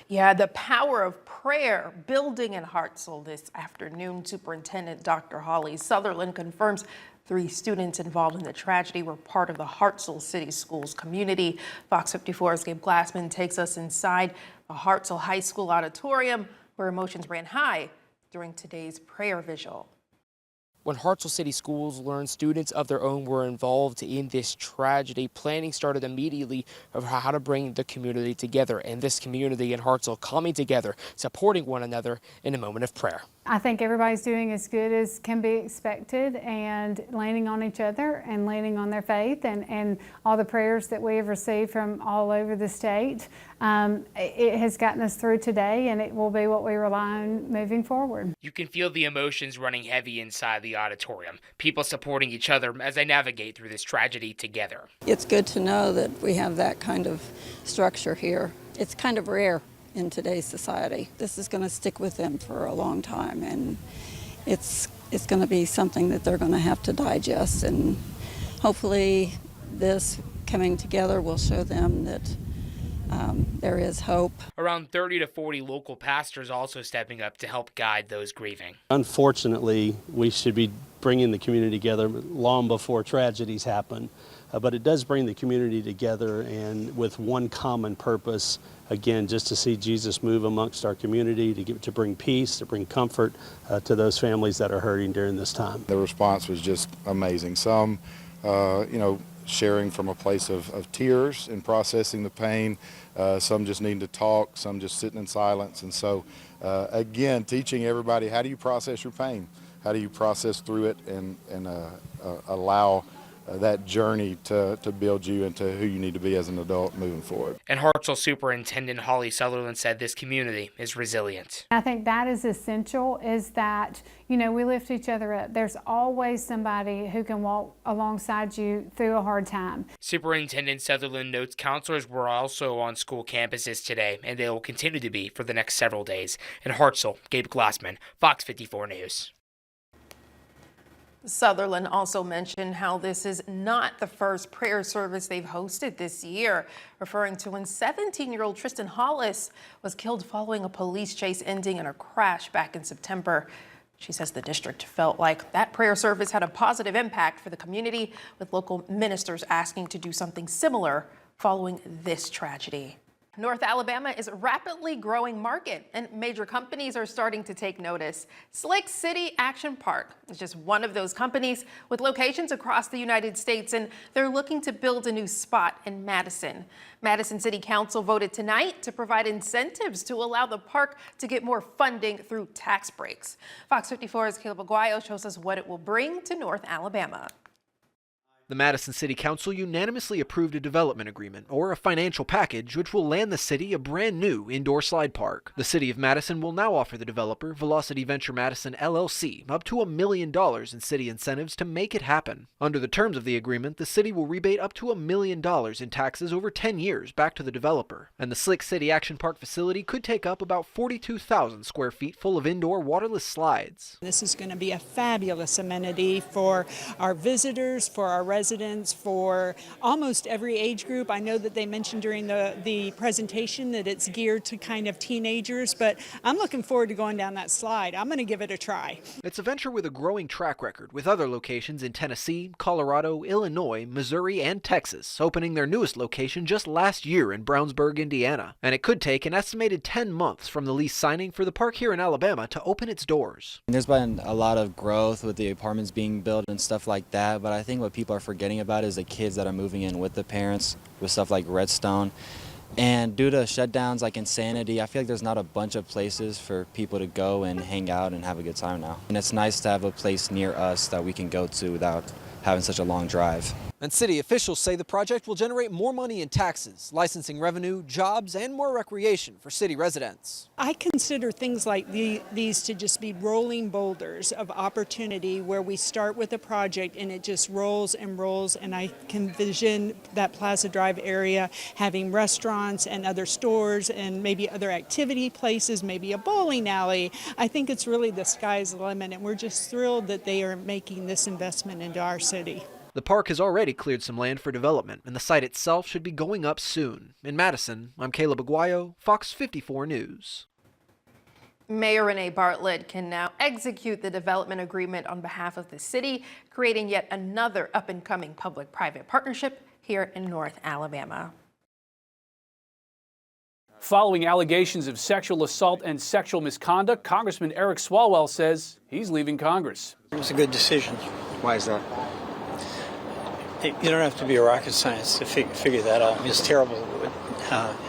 Yeah, the power of prayer building in Hartselle this afternoon. Superintendent Dr. Holly Sutherland confirms 3 students involved in the tragedy were part of the Hartselle City Schools community. Fox 54's Gabe Glassman takes us inside the Hartselle High School auditorium where emotions ran high during today's prayer vigil. When Hartselle City Schools learned students of their own were involved in this tragedy, planning started immediately of how to bring the community together, and this community in Hartselle coming together, supporting one another in a moment of prayer. I think everybody's doing as good as can be expected and leaning on each other and leaning on their faith and all the prayers that we have received from all over the state. It has gotten us through today, and it will be what we rely on moving forward. You can feel the emotions running heavy inside the auditorium, people supporting each other as they navigate through this tragedy together. It's good to know that we have that kind of structure here. It's kind of rare in today's society. This is going to stick with them for a long time, and it's going to be something that they're going to have to digest, and hopefully this coming together will show them that there is hope. Around 30 to 40 local pastors also stepping up to help guide those grieving. Unfortunately, we should be bringing the community together long before tragedies happen, but it does bring the community together, and with one common purpose, again, just to see Jesus move amongst our community, to bring peace, to bring comfort to those families that are hurting during this time. The response was just amazing. Some, sharing from a place of tears and processing the pain. Some just needing to talk, some just sitting in silence. And so, again, teaching everybody, how do you process your pain? How do you process through it and allow that journey to build you into who you need to be as an adult moving forward. And Hartselle Superintendent Holly Sutherland said this community is resilient. I think that is essential, is that, we lift each other up. There's always somebody who can walk alongside you through a hard time. Superintendent Sutherland notes counselors were also on school campuses today, and they will continue to be for the next several days. In Hartselle, Gabe Glassman, Fox 54 News. Sutherland also mentioned how this is not the first prayer service they've hosted this year, referring to when 17-year-old Tristan Hollis was killed following a police chase ending in a crash back in September. She says the district felt like that prayer service had a positive impact for the community, with local ministers asking to do something similar following this tragedy. North Alabama is a rapidly growing market, and major companies are starting to take notice. Slick City Action Park is just one of those companies with locations across the United States, and they're looking to build a new spot in Madison. Madison City Council voted tonight to provide incentives to allow the park to get more funding through tax breaks. Fox 54's Caleb Aguayo shows us what it will bring to North Alabama. The Madison City Council unanimously approved a development agreement, or a financial package, which will land the city a brand new indoor slide park. The City of Madison will now offer the developer, Velocity Venture Madison LLC, up to $1 million in city incentives to make it happen. Under the terms of the agreement, the city will rebate up to $1 million in taxes over 10 years back to the developer. And the Slick City Action Park facility could take up about 42,000 square feet full of indoor waterless slides. This is going to be a fabulous amenity for our visitors, for our residents, for almost every age group. I know that they mentioned during the presentation that it's geared to kind of teenagers, but I'm looking forward to going down that slide. I'm going to give it a try. It's a venture with a growing track record, with other locations in Tennessee, Colorado, Illinois, Missouri, and Texas, opening their newest location just last year in Brownsburg, Indiana. And it could take an estimated 10 months from the lease signing for the park here in Alabama to open its doors. There's been a lot of growth with the apartments being built and stuff like that, but I think what people are forgetting about is the kids that are moving in with the parents with stuff like Redstone. And due to shutdowns like Insanity, I feel like there's not a bunch of places for people to go and hang out and have a good time now. And it's nice to have a place near us that we can go to without having such a long drive. And city officials say the project will generate more money in taxes, licensing revenue, jobs, and more recreation for city residents. I consider things like these to just be rolling boulders of opportunity, where we start with a project and it just rolls and rolls, and I can envision that Plaza Drive area having restaurants and other stores and maybe other activity places, maybe a bowling alley. I think it's really the sky's the limit, and we're just thrilled that they are making this investment into our city. The park has already cleared some land for development, and the site itself should be going up soon. In Madison, I'm Caleb Aguayo, Fox 54 News. Mayor Renee Bartlett can now execute the development agreement on behalf of the city, creating yet another up-and-coming public-private partnership here in North Alabama. Following allegations of sexual assault and sexual misconduct, Congressman Eric Swalwell says he's leaving Congress. It was a good decision. Why is that? You don't have to be a rocket scientist to figure that out. It's terrible what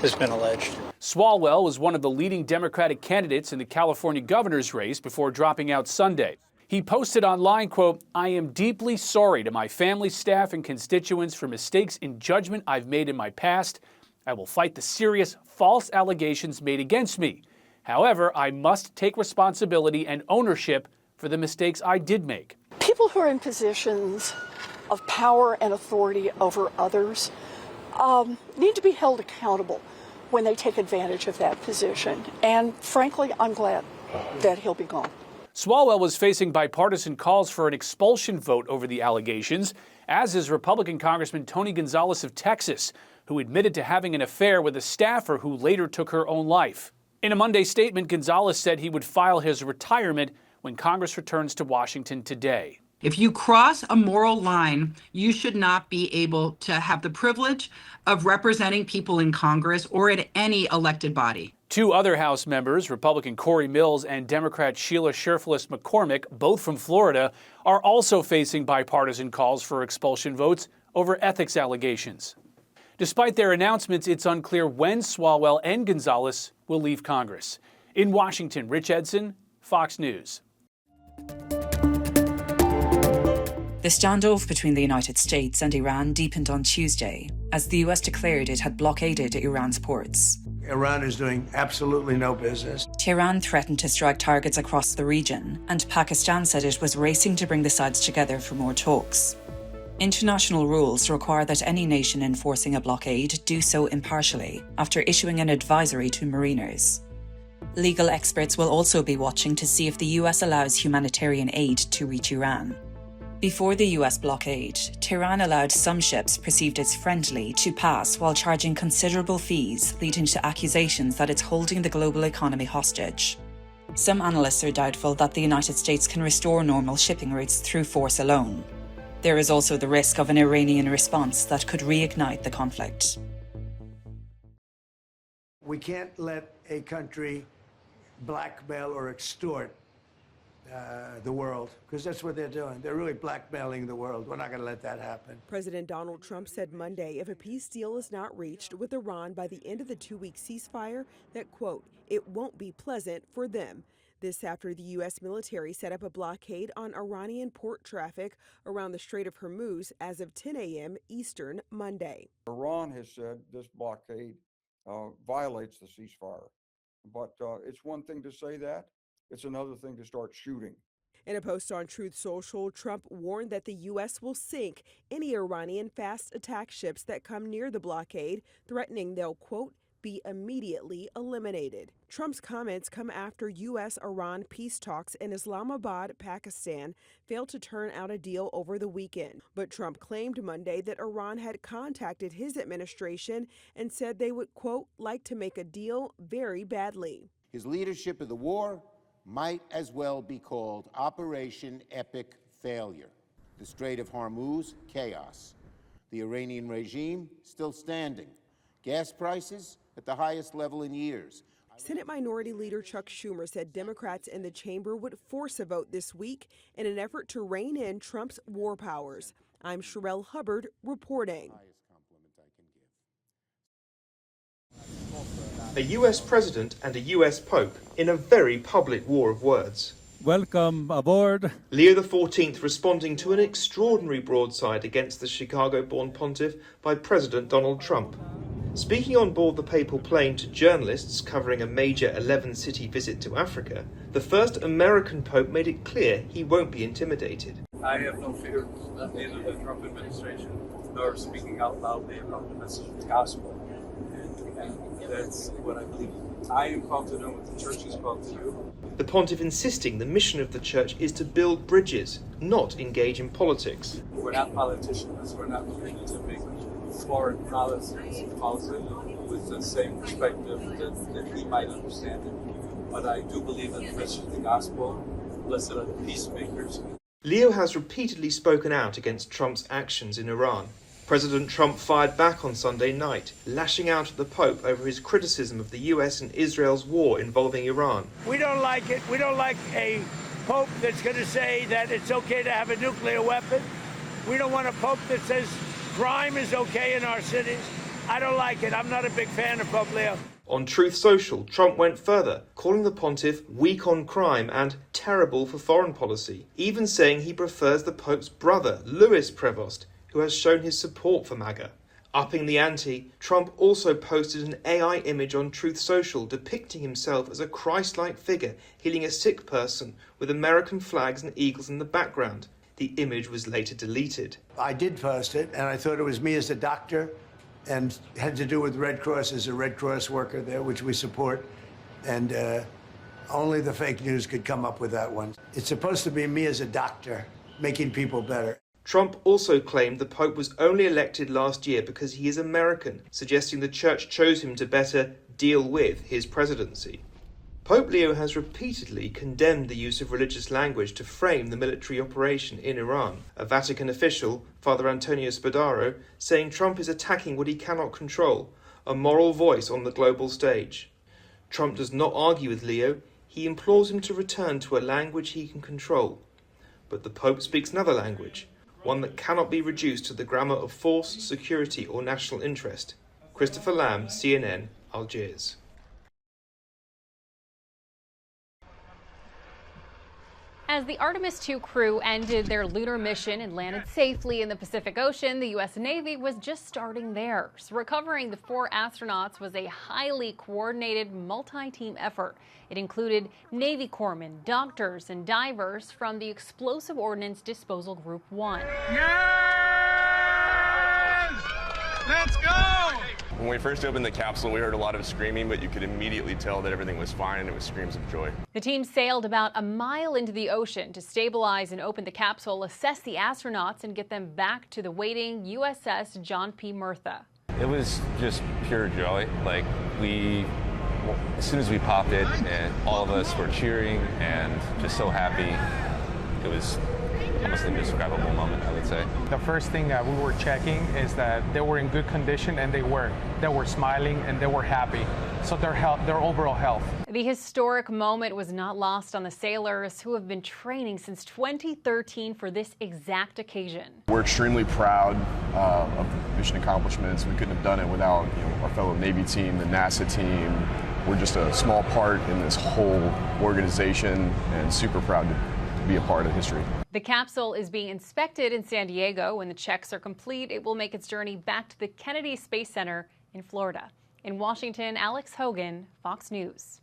has been alleged. Swalwell was one of the leading Democratic candidates in the California governor's race before dropping out Sunday. He posted online, quote, "I am deeply sorry to my family, staff, and constituents for mistakes in judgment I've made in my past. I will fight the serious false allegations made against me. However, I must take responsibility and ownership for the mistakes I did make." People who are in positions of power and authority over others need to be held accountable when they take advantage of that position. And frankly, I'm glad that he'll be gone. Swalwell was facing bipartisan calls for an expulsion vote over the allegations, as is Republican Congressman Tony Gonzalez of Texas, who admitted to having an affair with a staffer who later took her own life. In a Monday statement, Gonzalez said he would file his retirement when Congress returns to Washington today. If you cross a moral line, you should not be able to have the privilege of representing people in Congress or at any elected body. Two other House members, Republican Corey Mills and Democrat Sheila Sherfless McCormick, both from Florida, are also facing bipartisan calls for expulsion votes over ethics allegations. Despite their announcements, it's unclear when Swalwell and Gonzalez will leave Congress. In Washington, Rich Edson, Fox News. The standoff between the United States and Iran deepened on Tuesday, as the U.S. declared it had blockaded Iran's ports. Iran is doing absolutely no business. Tehran threatened to strike targets across the region, and Pakistan said it was racing to bring the sides together for more talks. International rules require that any nation enforcing a blockade do so impartially, after issuing an advisory to mariners. Legal experts will also be watching to see if the U.S. allows humanitarian aid to reach Iran. Before the U.S. blockade, Tehran allowed some ships perceived as friendly to pass while charging considerable fees, leading to accusations that it's holding the global economy hostage. Some analysts are doubtful that the United States can restore normal shipping routes through force alone. There is also the risk of an Iranian response that could reignite the conflict. We can't let a country blackmail or extort the world, because that's what they're doing. They're really blackmailing the world. We're not going to let that happen. President Donald Trump said Monday if a peace deal is not reached with Iran by the end of the 2-week ceasefire, that, quote, it won't be pleasant for them. This after the U.S. military set up a blockade on Iranian port traffic around the Strait of Hormuz as of 10 a.m. Eastern Monday. Iran has said this blockade violates the ceasefire. But it's one thing to say that. It's another thing to start shooting. In a post on Truth Social, Trump warned that the U.S. will sink any Iranian fast attack ships that come near the blockade, threatening they'll, quote, be immediately eliminated. Trump's comments come after U.S.-Iran peace talks in Islamabad, Pakistan, failed to turn out a deal over the weekend. But Trump claimed Monday that Iran had contacted his administration and said they would, quote, like to make a deal very badly. His leadership of the war might as well be called Operation Epic Failure. The Strait of Hormuz, chaos. The Iranian regime, still standing. Gas prices at the highest level in years. Senate Minority Leader Chuck Schumer said Democrats in the chamber would force a vote this week in an effort to rein in Trump's war powers. I'm Sherelle Hubbard reporting. A US president and a US pope in a very public war of words. Welcome aboard. Leo XIV responding to an extraordinary broadside against the Chicago-born pontiff by President Donald Trump. Speaking on board the papal plane to journalists covering a major 11-city visit to Africa, the first American pope made it clear he won't be intimidated. I have no fear, neither the Trump administration nor speaking out loudly about the message of the gospel. And that's what I believe I am called to do, what the church is called to do. The pontiff insisting the mission of the church is to build bridges, not engage in politics. We're not politicians. We're not looking to make foreign policy with the same perspective that he might understand it. But I do believe in the message of the gospel. Blessed are the peacemakers. Leo has repeatedly spoken out against Trump's actions in Iran. President Trump fired back on Sunday night, lashing out at the Pope over his criticism of the US and Israel's war involving Iran. We don't like it. We don't like a pope that's going to say that it's okay to have a nuclear weapon. We don't want a pope that says crime is okay in our cities. I don't like it. I'm not a big fan of Pope Leo. On Truth Social, Trump went further, calling the pontiff weak on crime and terrible for foreign policy, even saying he prefers the Pope's brother, Louis Prevost, who has shown his support for MAGA. Upping the ante, Trump also posted an AI image on Truth Social depicting himself as a Christ-like figure healing a sick person with American flags and eagles in the background. The image was later deleted. I did post it, and I thought it was me as a doctor, and had to do with Red Cross as a Red Cross worker there, which we support. And only the fake news could come up with that one. It's supposed to be me as a doctor, making people better. Trump also claimed the Pope was only elected last year because he is American, suggesting the church chose him to better deal with his presidency. Pope Leo has repeatedly condemned the use of religious language to frame the military operation in Iran. A Vatican official, Father Antonio Spadaro, saying Trump is attacking what he cannot control, a moral voice on the global stage. Trump does not argue with Leo. He implores him to return to a language he can control. But the Pope speaks another language, one that cannot be reduced to the grammar of force, security, or national interest. Christopher Lamb, CNN, Algiers. As the Artemis II crew ended their lunar mission and landed safely in the Pacific Ocean, the U.S. Navy was just starting theirs. Recovering the 4 astronauts was a highly coordinated multi-team effort. It included Navy corpsmen, doctors, and divers from the Explosive Ordnance Disposal Group 1. Let's go! When we first opened the capsule, we heard a lot of screaming, but you could immediately tell that everything was fine, and it was screams of joy. The team sailed about a mile into the ocean to stabilize and open the capsule, assess the astronauts, and get them back to the waiting USS John P. Murtha. It was just pure joy. Like, as soon as we popped it, and all of us were cheering and just so happy. It was almost an indescribable moment, I would say. The first thing that we were checking is that they were in good condition, and they were smiling and they were happy. So their overall health. The historic moment was not lost on the sailors who have been training since 2013 for this exact occasion. We're extremely proud of the mission accomplishments. We couldn't have done it without our fellow Navy team, the NASA team. We're just a small part in this whole organization, and super proud to be a part of history. The capsule is being inspected in San Diego. When the checks are complete, it will make its journey back to the Kennedy Space Center in Florida. In Washington, Alex Hogan, Fox News.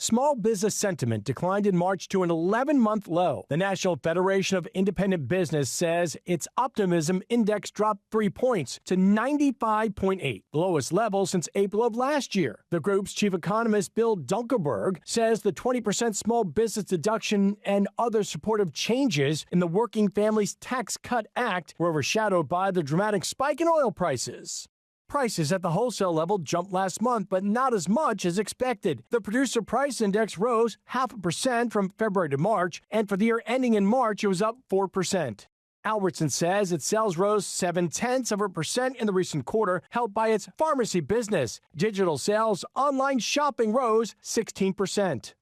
Small business sentiment declined in March to an 11-month low. The National Federation of Independent Business says its optimism index dropped 3 points to 95.8, the lowest level since April of last year. The group's chief economist, Bill Dunkelberg, says the 20% small business deduction and other supportive changes in the Working Families Tax Cut Act were overshadowed by the dramatic spike in oil prices. Prices at the wholesale level jumped last month, but not as much as expected. The producer price index rose 0.5% from February to March, and for the year ending in March, it was up 4%. Albertson says its sales rose 0.7% in the recent quarter, helped by its pharmacy business. Digital sales, online shopping rose 16%.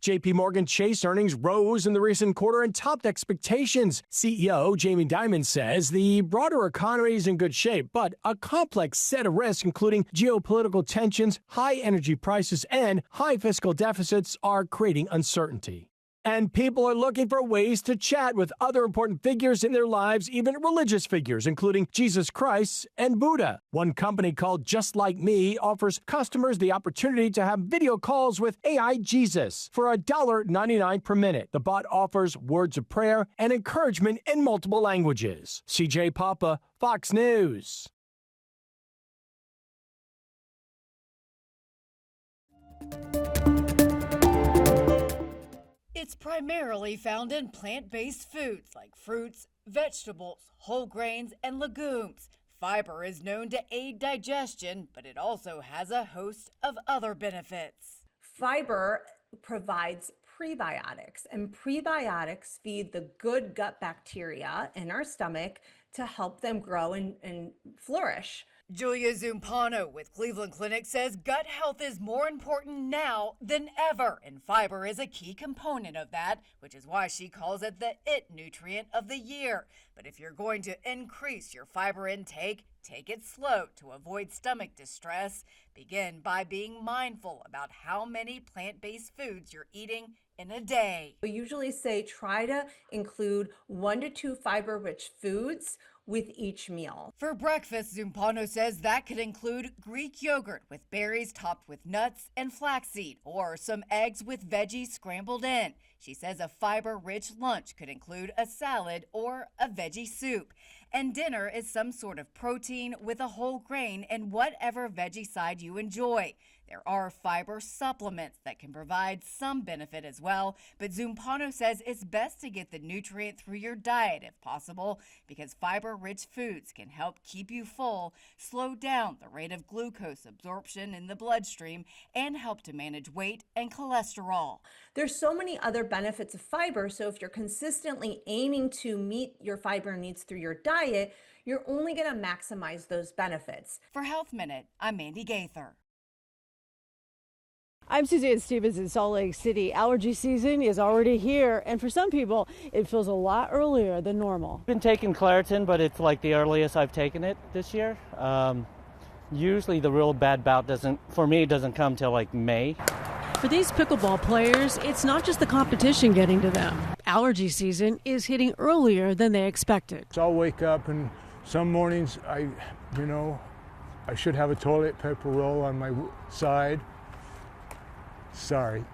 JP Morgan Chase earnings rose in the recent quarter and topped expectations. CEO Jamie Dimon says the broader economy is in good shape, but a complex set of risks, including geopolitical tensions, high energy prices, and high fiscal deficits, are creating uncertainty. And people are looking for ways to chat with other important figures in their lives, even religious figures, including Jesus Christ and Buddha. One company called Just Like Me offers customers the opportunity to have video calls with AI Jesus for $1.99 per minute. The bot offers words of prayer and encouragement in multiple languages. CJ Papa, Fox News. It's primarily found in plant-based foods like fruits, vegetables, whole grains, and legumes. Fiber is known to aid digestion, but it also has a host of other benefits. Fiber provides prebiotics, and prebiotics feed the good gut bacteria in our stomach to help them grow and flourish. Julia Zumpano with Cleveland Clinic says gut health is more important now than ever, and fiber is a key component of that, which is why she calls it the IT nutrient of the year. But if you're going to increase your fiber intake, take it slow to avoid stomach distress. Begin by being mindful about how many plant-based foods you're eating in a day. We usually say try to include 1 to 2 fiber-rich foods with each meal. For breakfast, Zumpano says that could include Greek yogurt with berries topped with nuts and flaxseed, or some eggs with veggies scrambled in. She says a fiber-rich lunch could include a salad or a veggie soup. And dinner is some sort of protein with a whole grain and whatever veggie side you enjoy. There are fiber supplements that can provide some benefit as well, but Zumpano says it's best to get the nutrient through your diet if possible, because fiber-rich foods can help keep you full, slow down the rate of glucose absorption in the bloodstream, and help to manage weight and cholesterol. There's so many other benefits of fiber, so if you're consistently aiming to meet your fiber needs through your diet, you're only going to maximize those benefits. For Health Minute, I'm Mandy Gaither. I'm Suzanne Stevens in Salt Lake City. Allergy season is already here, and for some people, it feels a lot earlier than normal. I've been taking Claritin, but it's like the earliest I've taken it this year. Usually the real bad bout doesn't come till like May. For these pickleball players, it's not just the competition getting to them. Allergy season is hitting earlier than they expected. So I'll wake up and some mornings I should have a toilet paper roll on my side. Sorry.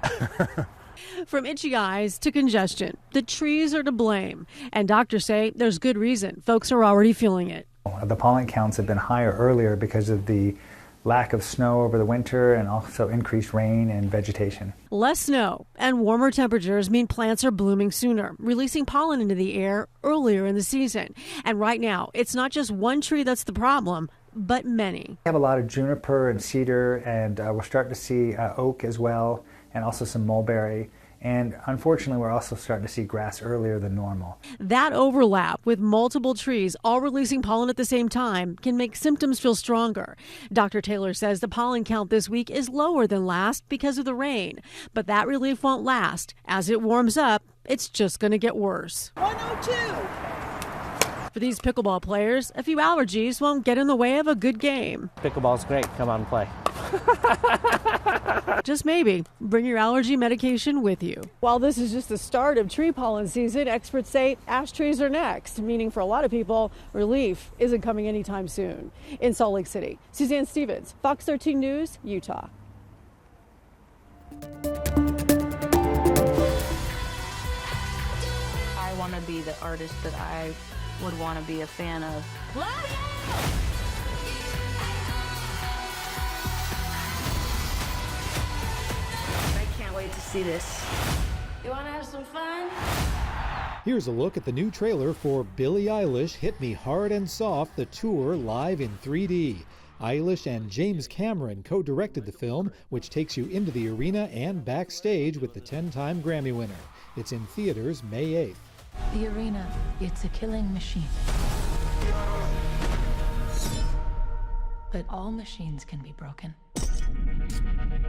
From itchy eyes to congestion, the trees are to blame. And doctors say there's good reason. Folks are already feeling it. The pollen counts have been higher earlier because of the lack of snow over the winter and also increased rain and vegetation. Less snow and warmer temperatures mean plants are blooming sooner, releasing pollen into the air earlier in the season. And right now, it's not just one tree that's the problem, but many. We have a lot of juniper and cedar, and we're starting to see oak as well, and also some mulberry. And unfortunately, we're also starting to see grass earlier than normal. That overlap with multiple trees all releasing pollen at the same time can make symptoms feel stronger. Dr. Taylor says the pollen count this week is lower than last because of the rain. But that relief won't last. As it warms up, it's just going to get worse. 102! For these pickleball players, a few allergies won't get in the way of a good game. Pickleball's great. Come on and play. Just maybe, bring your allergy medication with you. While this is just the start of tree pollen season, experts say ash trees are next, meaning for a lot of people, relief isn't coming anytime soon. In Salt Lake City, Suzanne Stevens, Fox 13 News, Utah. want to be the artist that I would want to be a fan of. I can't wait to see this. You want to have some fun? Here's a look at the new trailer for Billie Eilish Hit Me Hard and Soft, the tour live in 3D. Eilish and James Cameron co-directed the film, which takes you into the arena and backstage with the 10-time Grammy winner. It's in theaters May 8th. The arena, it's a killing machine. But all machines can be broken.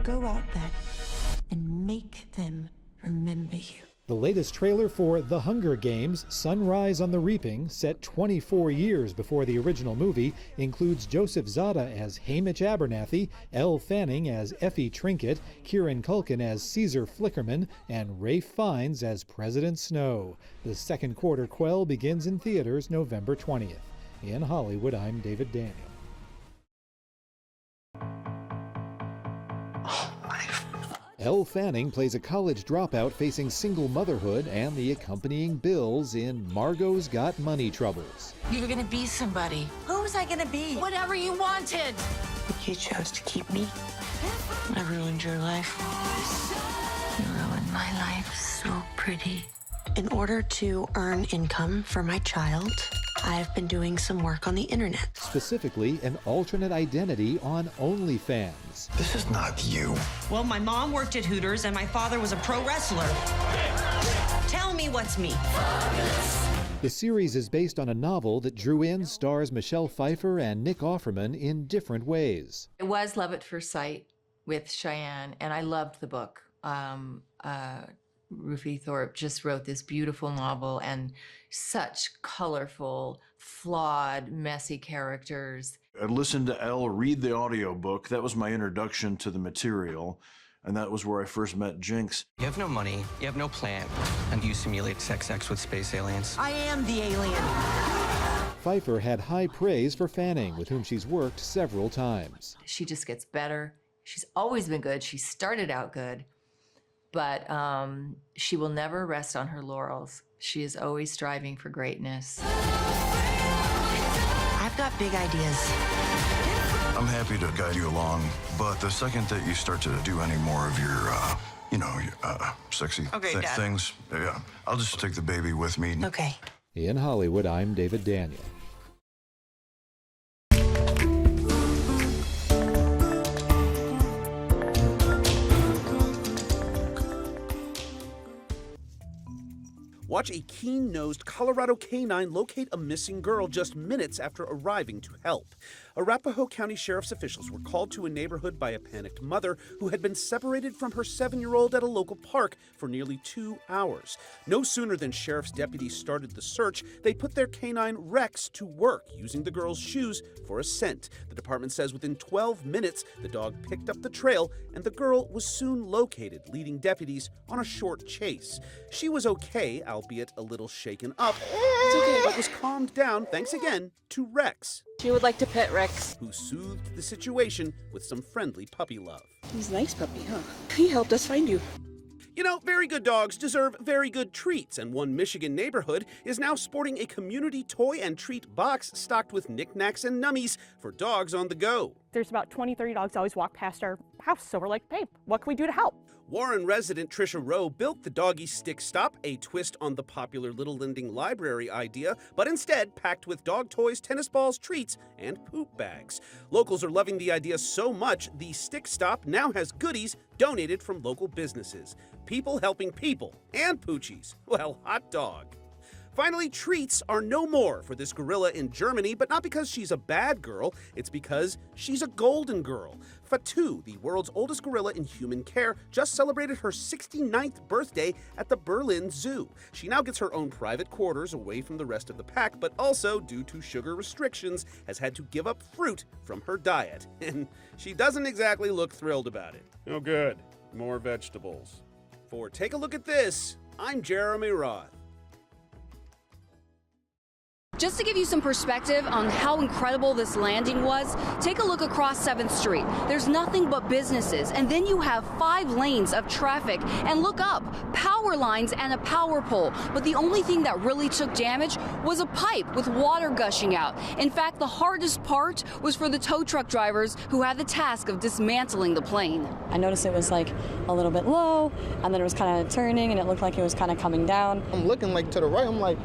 Go out there and make them remember you. The latest trailer for The Hunger Games, Sunrise on the Reaping, set 24 years before the original movie, includes Joseph Zada as Hamish Abernathy, Elle Fanning as Effie Trinket, Kieran Culkin as Caesar Flickerman, and Ralph Fiennes as President Snow. The second quarter quell begins in theaters November 20th. In Hollywood, I'm David Daniel. Elle Fanning plays a college dropout facing single motherhood and the accompanying bills in Margot's Got Money Troubles. You were gonna be somebody. Who was I gonna be? Whatever you wanted. You chose to keep me. I ruined your life. You ruined my life. So pretty. In order to earn income for my child, I've been doing some work on the internet. Specifically, an alternate identity on OnlyFans. This is not you. Well, my mom worked at Hooters and my father was a pro wrestler. Tell me what's me. The series is based on a novel that drew in stars Michelle Pfeiffer and Nick Offerman in different ways. It was love at first sight with Cheyenne, and I loved the book. Ruthie Thorpe just wrote this beautiful novel and such colorful, flawed, messy characters. I listened to Elle read the audiobook. That was my introduction to the material, and that was where I first met Jinx. You have no money, you have no plan, and you simulate sex with space aliens. I am the alien. Pfeiffer had high praise for Fanning, with whom she's worked several times. She just gets better. She's always been good. She started out good. But she will never rest on her laurels. She is always striving for greatness. I've got big ideas. I'm happy to guide you along, but the second that you start to do any more of your, sexy things, yeah, I'll just take the baby with me. Okay. In Hollywood, I'm David Daniel. Watch a keen-nosed Colorado canine locate a missing girl just minutes after arriving to help. Arapahoe County Sheriff's officials were called to a neighborhood by a panicked mother who had been separated from her 7-year-old at a local park for nearly 2 hours. No sooner than sheriff's deputies started the search, they put their canine Rex to work, using the girl's shoes for a scent. The department says within 12 minutes, the dog picked up the trail and the girl was soon located, leading deputies on a short chase. She was okay, albeit a little shaken up, but was calmed down thanks again to Rex. She would like to pet Rex, who soothed the situation with some friendly puppy love. He's a nice puppy, huh? He helped us find you. You know, very good dogs deserve very good treats, and one Michigan neighborhood is now sporting a community toy and treat box stocked with knickknacks and nummies for dogs on the go. There's about 20, 30 dogs always walk past our house, so we're like, babe, what can we do to help? Warren resident Trisha Rowe built the Doggy Stick Stop, a twist on the popular Little Lending Library idea, but instead packed with dog toys, tennis balls, treats, and poop bags. Locals are loving the idea so much, the Stick Stop now has goodies donated from local businesses. People helping people, and poochies. Well, hot dog. Finally, treats are no more for this gorilla in Germany, but not because she's a bad girl, it's because she's a golden girl. Fatou, the world's oldest gorilla in human care, just celebrated her 69th birthday at the Berlin Zoo. She now gets her own private quarters away from the rest of the pack, but also, due to sugar restrictions, has had to give up fruit from her diet. And she doesn't exactly look thrilled about it. Oh good, more vegetables. For Take a Look at This, I'm Jeremy Roth. Just to give you some perspective on how incredible this landing was, take a look across 7th Street. There's nothing but businesses, and then you have 5 lanes of traffic, and look up, power lines and a power pole. But the only thing that really took damage was a pipe with water gushing out. In fact, the hardest part was for the tow truck drivers who had the task of dismantling the plane. I noticed it was like a little bit low, and then it was kind of turning, and it looked like it was kind of coming down. I'm looking like to the right, I'm like,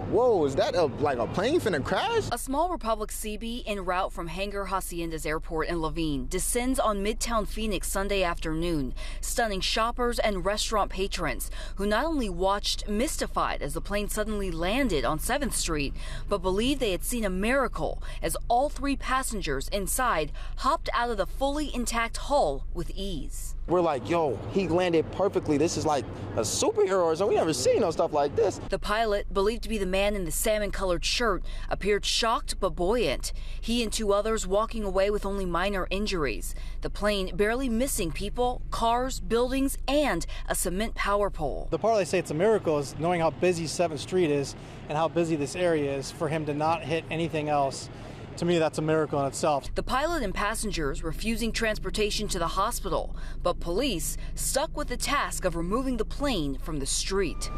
whoa, is that like a plane finna crash? A small Republic CB en route from Hangar Haciendas Airport in Laveen descends on Midtown Phoenix Sunday afternoon, stunning shoppers and restaurant patrons who not only watched mystified as the plane suddenly landed on 7th Street, but believed they had seen a miracle as all 3 passengers inside hopped out of the fully intact hull with ease. We're like, yo, he landed perfectly. This is like a superhero or something. We never seen no stuff like this. The pilot, believed to be the man in the salmon-colored shirt, appeared shocked but buoyant. He and 2 others walking away with only minor injuries. The plane barely missing people, cars, buildings, and a cement power pole. The part they say it's a miracle is knowing how busy 7th Street is and how busy this area is for him to not hit anything else. To me, that's a miracle in itself. The pilot and passengers refusing transportation to the hospital, but police stuck with the task of removing the plane from the street.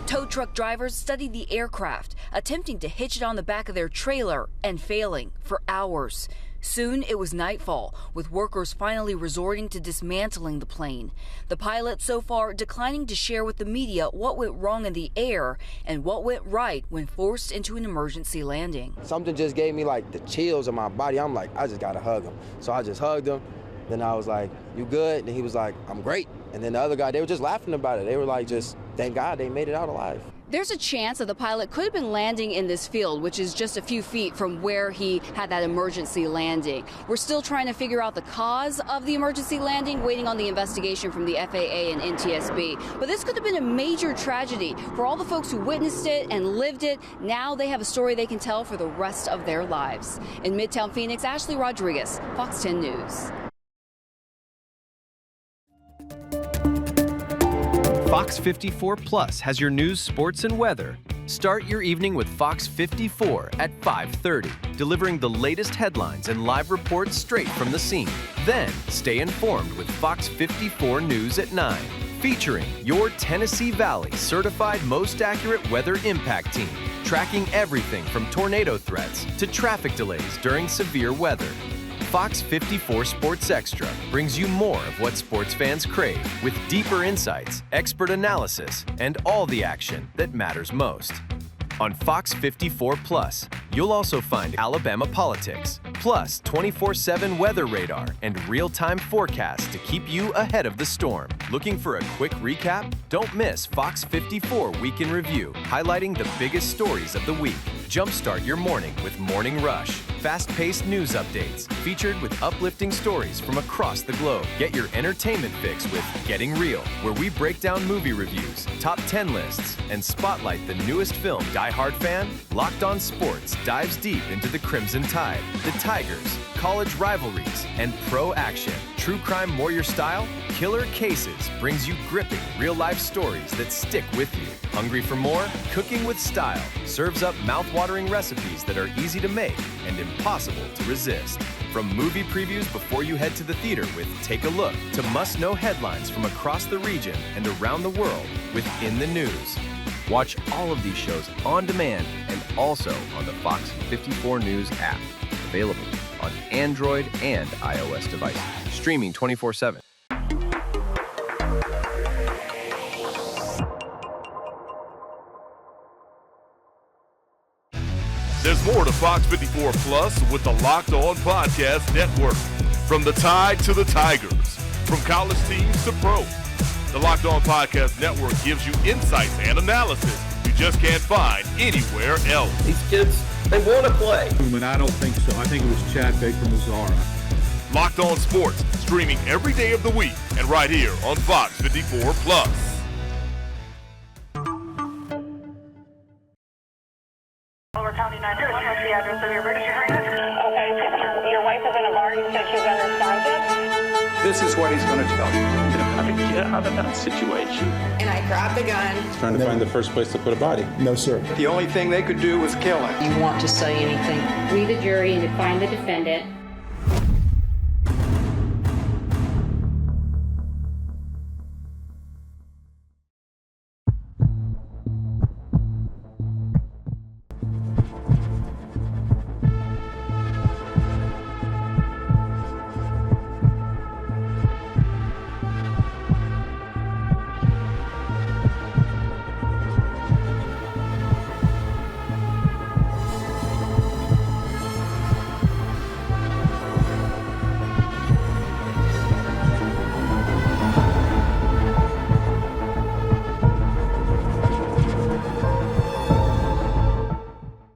Tow truck drivers studied the aircraft, attempting to hitch it on the back of their trailer and failing for hours. Soon it was nightfall, with workers finally resorting to dismantling the plane. The pilot so far declining to share with the media what went wrong in the air and what went right when forced into an emergency landing. Something just gave me like the chills in my body. I'm like, I just gotta hug him. So I just hugged him. Then I was like, you good? And he was like, I'm great. And then the other guy, they were just laughing about it. They were like, just thank God they made it out alive. There's a chance that the pilot could have been landing in this field, which is just a few feet from where he had that emergency landing. We're still trying to figure out the cause of the emergency landing, waiting on the investigation from the FAA and NTSB. But this could have been a major tragedy for all the folks who witnessed it and lived it. Now they have a story they can tell for the rest of their lives. In Midtown Phoenix, Ashley Rodriguez, Fox 10 News. Fox 54 Plus has your news, sports, and weather. Start your evening with Fox 54 at 5:30, delivering the latest headlines and live reports straight from the scene. Then, stay informed with Fox 54 News at 9, featuring your Tennessee Valley certified most accurate weather impact team, tracking everything from tornado threats to traffic delays during severe weather. Fox 54 Sports Extra brings you more of what sports fans crave, with deeper insights, expert analysis, and all the action that matters most. On Fox 54 Plus, you'll also find Alabama politics, plus 24/7 weather radar and real-time forecasts to keep you ahead of the storm. Looking for a quick recap? Don't miss Fox 54 Week in Review, highlighting the biggest stories of the week. Jumpstart your morning with Morning Rush, fast-paced news updates featured with uplifting stories from across the globe. Get your entertainment fix with Getting Real, where we break down movie reviews, top 10 lists, and spotlight the newest film. Die Hard fan? Locked On Sports dives deep into the Crimson Tide, the Tigers, college rivalries, and pro action. True crime warrior style? Killer Cases brings you gripping real-life stories that stick with you. Hungry for more? Cooking with Style serves up mouth-watering recipes that are easy to make and impossible to resist. From movie previews before you head to the theater with Take a Look, to must-know headlines from across the region and around the world with In the News. Watch all of these shows on demand and also on the Fox 54 News app, available on Android and iOS devices, streaming 24/7. There's more to Fox 54 Plus with the Locked On Podcast Network. From the Tide to the Tigers, from college teams to pro, the Locked On Podcast Network gives you insights and analysis you just can't find anywhere else. These kids, they want to play. But I don't think so. I think it was Chad Baker-Mazzara. Locked On Sports, streaming every day of the week and right here on Fox 54 Plus. County 911, what's the address of your emergency room? Okay, your wife is in a bar, you said she's unresponsive? This is what he's going to tell you. to get out of that situation. And I grabbed the gun. Trying to find the first place to put a body. No, sir. The only thing they could do was kill him. You want to say anything? We, the jury, and to find the defendant